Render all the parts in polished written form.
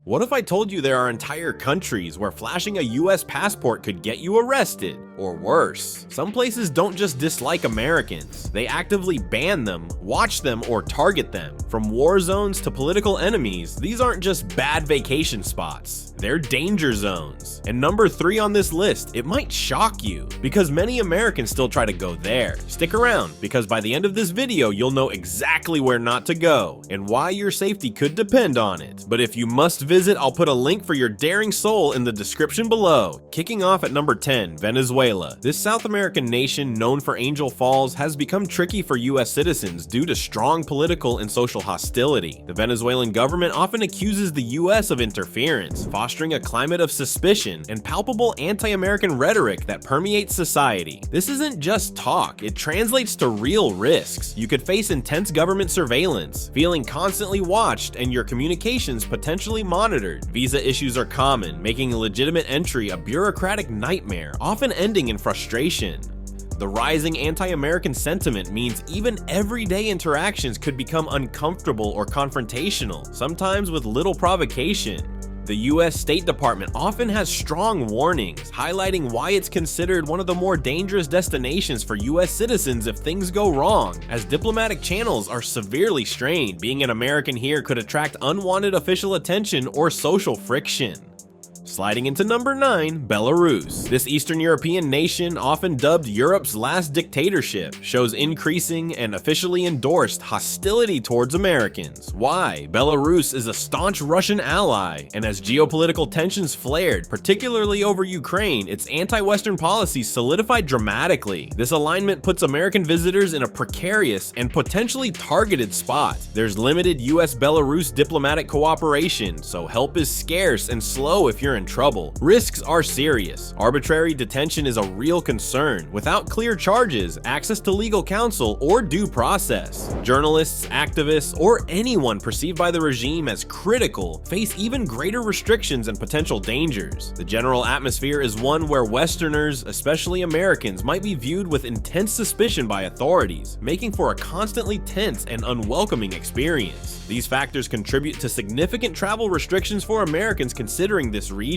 What if I told you there are entire countries where flashing a US passport could get you arrested? Or worse, some places don't just dislike Americans, they actively ban them, watch them, or target them. From war zones to political enemies, these aren't just bad vacation spots, they're danger zones. And number 3 on this list, it might shock you, because many Americans still try to go there. Stick around, because by the end of this video, you'll know exactly where not to go, and why your safety could depend on it. But if you must visit, I'll put a link for your daring soul in the description below. Kicking off at number 10, Venezuela. This South American nation, known for Angel Falls, has become tricky for US citizens due to strong political and social hostility. The Venezuelan government often accuses the US of interference, fostering a climate of suspicion and palpable anti-American rhetoric that permeates society. This isn't just talk, it translates to real risks. You could face intense government surveillance, feeling constantly watched, and your communications potentially monitored. Visa issues are common, making legitimate entry a bureaucratic nightmare, often ending in frustration. The rising anti-American sentiment means even everyday interactions could become uncomfortable or confrontational, sometimes with little provocation. The US State Department often has strong warnings, highlighting why it's considered one of the more dangerous destinations for US citizens if things go wrong, as diplomatic channels are severely strained. Being an American here could attract unwanted official attention or social friction. Sliding into number 9, Belarus. This Eastern European nation, often dubbed Europe's last dictatorship, shows increasing and officially endorsed hostility towards Americans. Why? Belarus is a staunch Russian ally, and as geopolitical tensions flared, particularly over Ukraine, its anti-Western policies solidified dramatically. This alignment puts American visitors in a precarious and potentially targeted spot. There's limited US-Belarus diplomatic cooperation, so help is scarce and slow if you're in trouble. Risks are serious. Arbitrary detention is a real concern. Without clear charges, access to legal counsel, or due process, journalists, activists, or anyone perceived by the regime as critical face even greater restrictions and potential dangers. The general atmosphere is one where Westerners, especially Americans, might be viewed with intense suspicion by authorities, making for a constantly tense and unwelcoming experience. These factors contribute to significant travel restrictions for Americans considering this region.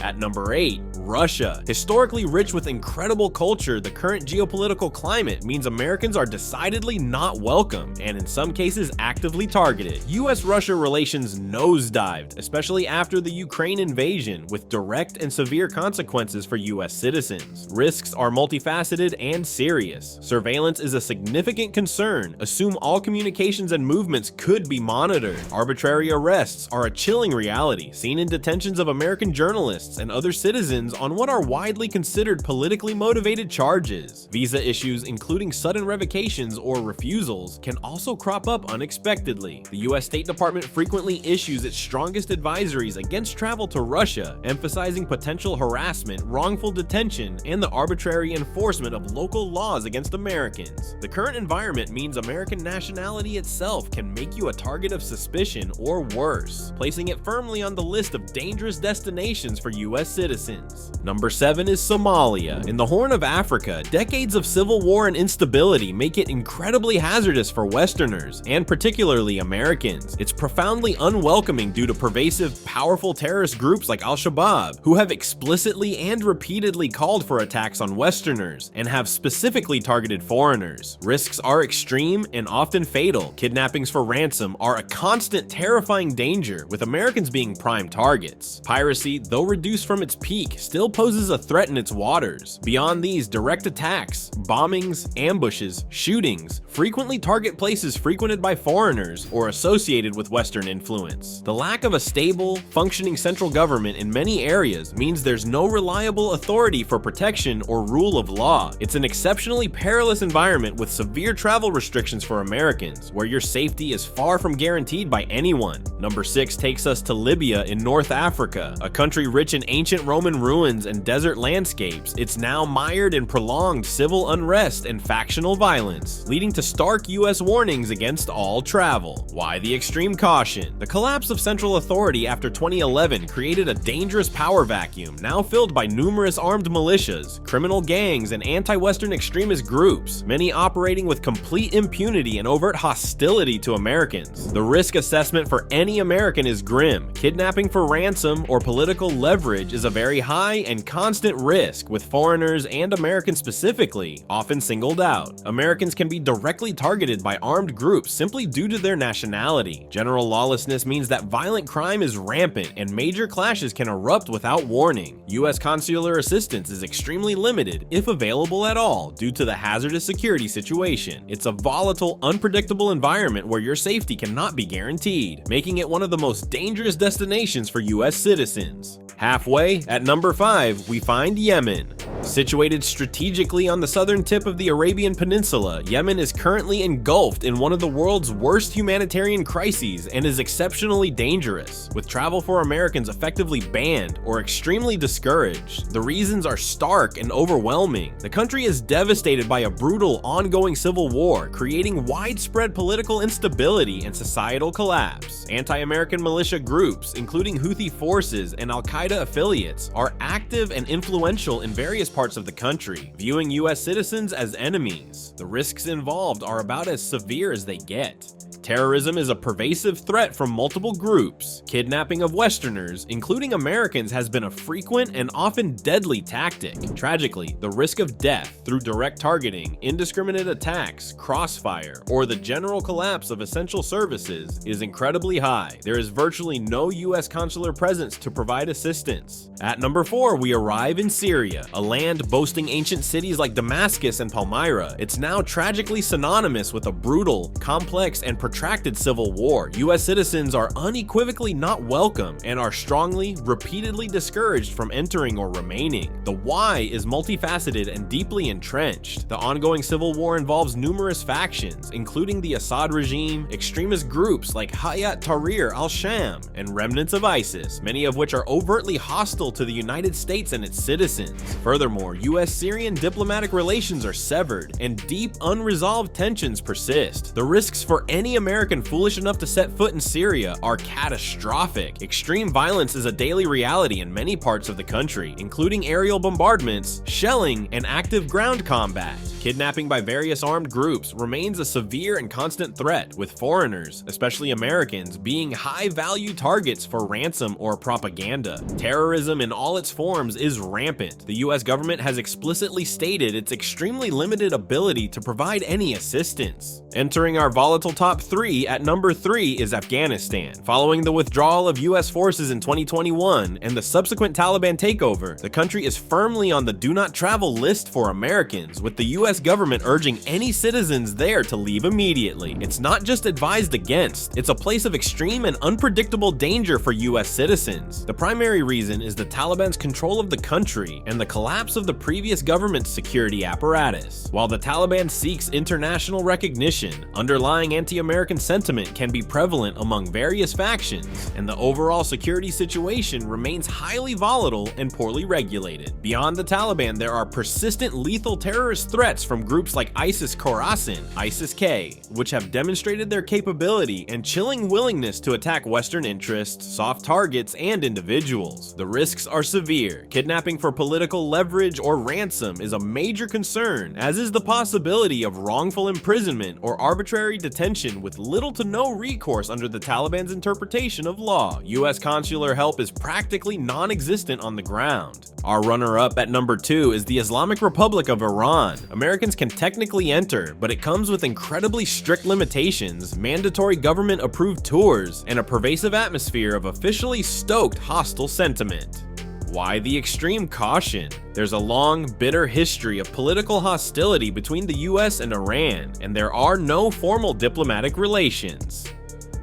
At number 8, Russia. Historically rich with incredible culture, the current geopolitical climate means Americans are decidedly not welcome, and in some cases actively targeted. US-Russia relations nosedived, especially after the Ukraine invasion, with direct and severe consequences for US citizens. Risks are multifaceted and serious. Surveillance is a significant concern. Assume all communications and movements could be monitored. Arbitrary arrests are a chilling reality, seen in detentions of American journalists and other citizens on what are widely considered politically motivated charges. Visa issues, including sudden revocations or refusals, can also crop up unexpectedly. The US State Department frequently issues its strongest advisories against travel to Russia, emphasizing potential harassment, wrongful detention, and the arbitrary enforcement of local laws against Americans. The current environment means American nationality itself can make you a target of suspicion or worse, placing it firmly on the list of dangerous destinations for US citizens. Number 7 is Somalia. In the Horn of Africa, decades of civil war and instability make it incredibly hazardous for Westerners, and particularly Americans. It's profoundly unwelcoming due to pervasive, powerful terrorist groups like Al-Shabaab, who have explicitly and repeatedly called for attacks on Westerners and have specifically targeted foreigners. Risks are extreme and often fatal. Kidnappings for ransom are a constant terrifying danger, with Americans being prime targets. Piracy, though reduced from its peak, still poses a threat in its waters. Beyond these, direct attacks, bombings, ambushes, shootings frequently target places frequented by foreigners or associated with Western influence. The lack of a stable, functioning central government in many areas means there's no reliable authority for protection or rule of law. It's an exceptionally perilous environment with severe travel restrictions for Americans, where your safety is far from guaranteed by anyone. Number 6 takes us to Libya in North Africa, a country rich much in ancient Roman ruins and desert landscapes, it's now mired in prolonged civil unrest and factional violence, leading to stark US warnings against all travel. Why the extreme caution? The collapse of central authority after 2011 created a dangerous power vacuum, now filled by numerous armed militias, criminal gangs, and anti-Western extremist groups, many operating with complete impunity and overt hostility to Americans. The risk assessment for any American is grim. Kidnapping for ransom or political leverage is a very high and constant risk, with foreigners and Americans specifically often singled out. Americans can be directly targeted by armed groups simply due to their nationality. General lawlessness means that violent crime is rampant and major clashes can erupt without warning. US consular assistance is extremely limited, if available at all, due to the hazardous security situation. It's a volatile, unpredictable environment where your safety cannot be guaranteed, making it one of the most dangerous destinations for US citizens. Halfway, at number 5, we find Yemen. Situated strategically on the southern tip of the Arabian Peninsula, Yemen is currently engulfed in one of the world's worst humanitarian crises and is exceptionally dangerous, with travel for Americans effectively banned or extremely discouraged. The reasons are stark and overwhelming. The country is devastated by a brutal, ongoing civil war, creating widespread political instability and societal collapse. Anti-American militia groups, including Houthi forces and Al-Qaeda affiliates, are active and influential in various parts of the country, viewing US citizens as enemies. The risks involved are about as severe as they get. Terrorism is a pervasive threat from multiple groups. Kidnapping of Westerners, including Americans, has been a frequent and often deadly tactic. Tragically, the risk of death through direct targeting, indiscriminate attacks, crossfire, or the general collapse of essential services is incredibly high. There is virtually no US consular presence to provide assistance. At number 4, we arrive in Syria, a land boasting ancient cities like Damascus and Palmyra. It's now tragically synonymous with a brutal, complex, and protracted civil war. US citizens are unequivocally not welcome and are strongly, repeatedly discouraged from entering or remaining. The why is multifaceted and deeply entrenched. The ongoing civil war involves numerous factions, including the Assad regime, extremist groups like Hayat Tahrir al-Sham, and remnants of ISIS, many of which are overtly hostile to the United States and its citizens. Furthermore, US-Syrian diplomatic relations are severed, and deep, unresolved tensions persist. The risks for any American foolish enough to set foot in Syria are catastrophic. Extreme violence is a daily reality in many parts of the country, including aerial bombardments, shelling, and active ground combat. Kidnapping by various armed groups remains a severe and constant threat, with foreigners, especially Americans, being high-value targets for ransom or propaganda. Terrorism in all its forms is rampant. The US government has explicitly stated its extremely limited ability to provide any assistance. Entering our volatile top 3, at number 3 is Afghanistan. Following the withdrawal of US forces in 2021 and the subsequent Taliban takeover, the country is firmly on the do not travel list for Americans, with the US government urging any citizens there to leave immediately. It's not just advised against, it's a place of extreme and unpredictable danger for US citizens. The primary reason is the Taliban's control of the country and the collapse of the previous government's security apparatus. While the Taliban seeks international recognition, underlying anti-American sentiment can be prevalent among various factions, and the overall security situation remains highly volatile and poorly regulated. Beyond the Taliban, there are persistent lethal terrorist threats from groups like ISIS-Khorasan, ISIS-K, which have demonstrated their capability and chilling willingness to attack Western interests, soft targets, and individuals. The risks are severe. Kidnapping for political leverage or ransom is a major concern, as is the possibility of wrongful imprisonment or arbitrary detention with little to no recourse under the Taliban's interpretation of law. US consular help is practically non-existent on the ground. Our runner-up at number 2 is the Islamic Republic of Iran. Americans can technically enter, but it comes with incredibly strict limitations, mandatory government-approved tours, and a pervasive atmosphere of officially stoked hostile sentiment. Why the extreme caution? There's a long, bitter history of political hostility between the US and Iran, and there are no formal diplomatic relations.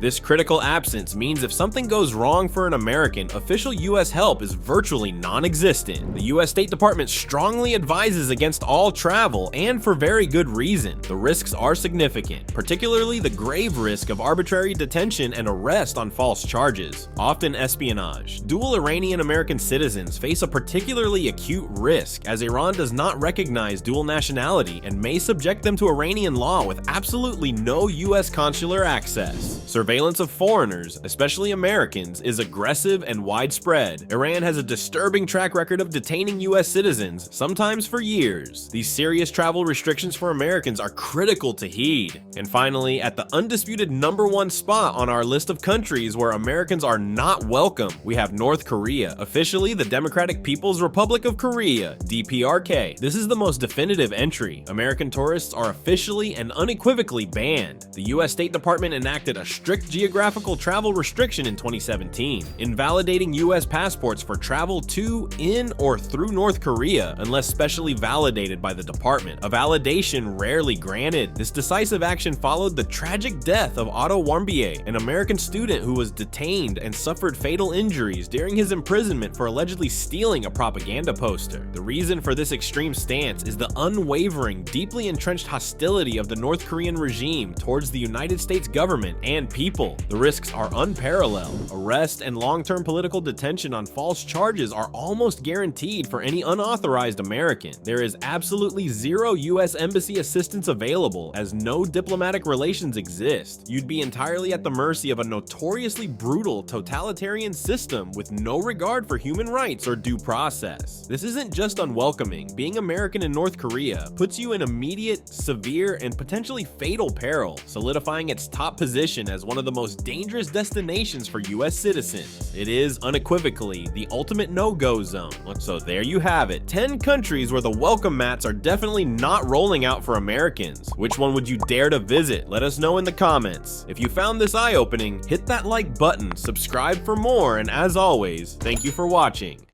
This critical absence means if something goes wrong for an American, official US help is virtually non-existent. The US State Department strongly advises against all travel, and for very good reason. The risks are significant, particularly the grave risk of arbitrary detention and arrest on false charges, often espionage. Dual Iranian-American citizens face a particularly acute risk, as Iran does not recognize dual nationality and may subject them to Iranian law with absolutely no US consular access. Surveillance of foreigners, especially Americans, is aggressive and widespread. Iran has a disturbing track record of detaining US citizens, sometimes for years. These serious travel restrictions for Americans are critical to heed. And finally, at the undisputed #1 spot on our list of countries where Americans are not welcome, we have North Korea, officially the Democratic People's Republic of Korea, DPRK. This is the most definitive entry. American tourists are officially and unequivocally banned. The US State Department enacted a strict geographical travel restriction in 2017, invalidating US passports for travel to, in, or through North Korea unless specially validated by the department, a validation rarely granted. This decisive action followed the tragic death of Otto Warmbier, an American student who was detained and suffered fatal injuries during his imprisonment for allegedly stealing a propaganda poster. The reason for this extreme stance is the unwavering, deeply entrenched hostility of the North Korean regime towards the United States government and people. The risks are unparalleled. Arrest and long-term political detention on false charges are almost guaranteed for any unauthorized American. There is absolutely zero US embassy assistance available, as no diplomatic relations exist. You'd be entirely at the mercy of a notoriously brutal totalitarian system with no regard for human rights or due process. This isn't just unwelcoming. Being American in North Korea puts you in immediate, severe, and potentially fatal peril, solidifying its top position as one of the most dangerous destinations for US citizens. It is unequivocally the ultimate no-go zone. So there you have it, 10 countries where the welcome mats are definitely not rolling out for Americans. Which one would you dare to visit? Let us know in the comments. If you found this eye-opening, hit that like button, subscribe for more, and as always, thank you for watching.